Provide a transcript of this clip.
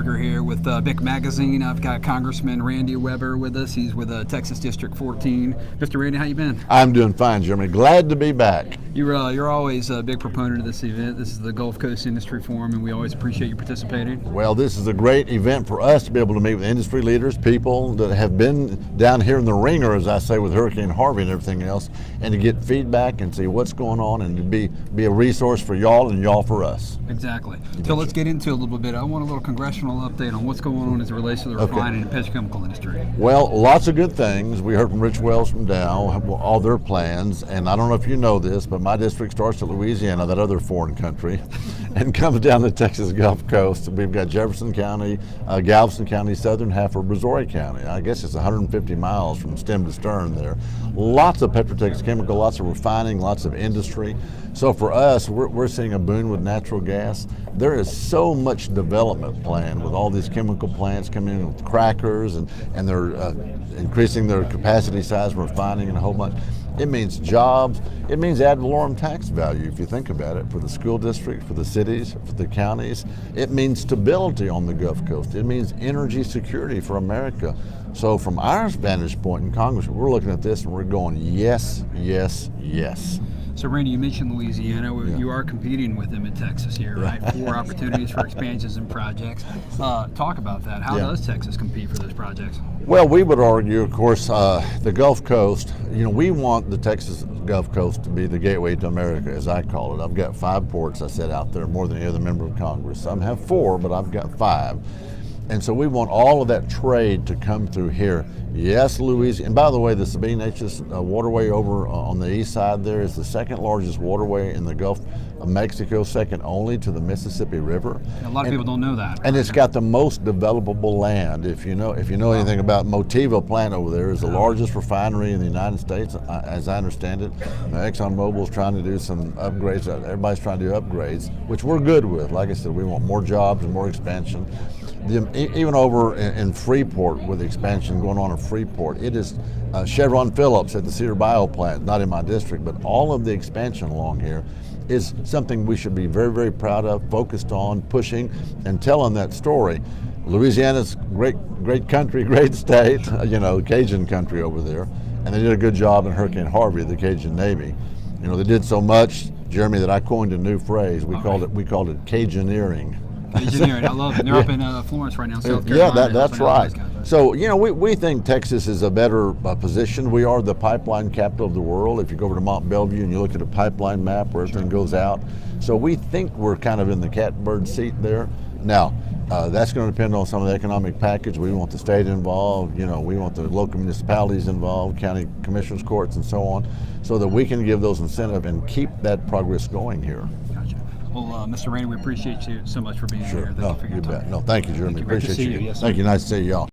Osterberger here with BIC Magazine. I've got Congressman Randy Weber with us. He's with Texas District 14. Mr. Randy, how you been? I'm doing fine, Jeremy. Glad to be back. You're always a big proponent of this event. This is the Gulf Coast Industry Forum, and we always appreciate you participating. Well, this is a great event for us to be able to meet with industry leaders, people that have been down here in the ringer, as I say, with Hurricane Harvey and everything else, and to get feedback and see what's going on and to be a resource for y'all and y'all for us. Exactly. So let's get into it a little bit. I want a little congressional update on what's going on as it relates to the refining and petrochemical industry. Well, lots of good things. We heard from Rich Wells from Dow, all their plans, and I don't know if you know this, but my district starts at Louisiana, that other foreign country, and comes down the Texas Gulf Coast. We've got Jefferson County, Galveston County, southern half of Brazoria County. I guess it's 150 miles from stem to stern there. Lots of petrochemical, lots of refining, lots of industry. So for us, we're seeing a boon with natural gas. There is so much development planned with all these chemical plants coming in with crackers, and they're increasing their capacity size, refining, and a whole bunch. It means jobs. It means ad valorem tax value, if you think about it, for the school district, for the cities, for the counties. It means stability on the Gulf Coast. It means energy security for America. So from our vantage point in Congress, we're looking at this and we're going, yes, yes, yes. So Randy, you mentioned Louisiana. You are competing with them in Texas here, right? 4 opportunities for expansions and projects. Talk about that. How does Texas compete for those projects? Well, we would argue, of course, the Gulf Coast, we want the Texas Gulf Coast to be the gateway to America, as I call it. I've got 5 ports I set out there, more than any other member of Congress. Some have 4, but I've got 5. And so we want all of that trade to come through here. Yes, Louisiana. And by the way, the Sabine Neches waterway over on the east side there is the 2nd largest waterway in the Gulf of Mexico, second only to the Mississippi River. A lot of people don't know that. And it's got the most developable land. If you know anything about Motiva plant over there, is the largest refinery in the United States, as I understand it. ExxonMobil is trying to do some upgrades. Everybody's trying to do upgrades, which we're good with. Like I said, we want more jobs and more expansion. Even over in Freeport, with the expansion going on in Freeport, it is Chevron Phillips at the Cedar Bio plant, not in my district, but all of the expansion along here is something we should be very, very proud of, focused on, pushing, and telling that story. Louisiana's great country, great state, Cajun country over there, and they did a good job in Hurricane Harvey, the Cajun Navy. They did so much, Jeremy, that I coined a new phrase. We called it Cajunneering. Engineering, I love it. They're up in Florence right now, South Carolina. Yeah, that's right. So, we think Texas is a better position. We are the pipeline capital of the world. If you go over to Mont Belvieu and you look at a pipeline map where everything goes out. So we think we're kind of in the catbird seat there. Now, that's going to depend on some of the economic package. We want the state involved, we want the local municipalities involved, county commissioners courts and so on, so that we can give those incentives and keep that progress going here. Gotcha. Well, Mr. Randy, we appreciate you so much for being here. Thank you for your time. No, you bet. No, thank you, Jeremy. Thank you. Appreciate Great to see you. you. Yes, thank you. Nice to see y'all.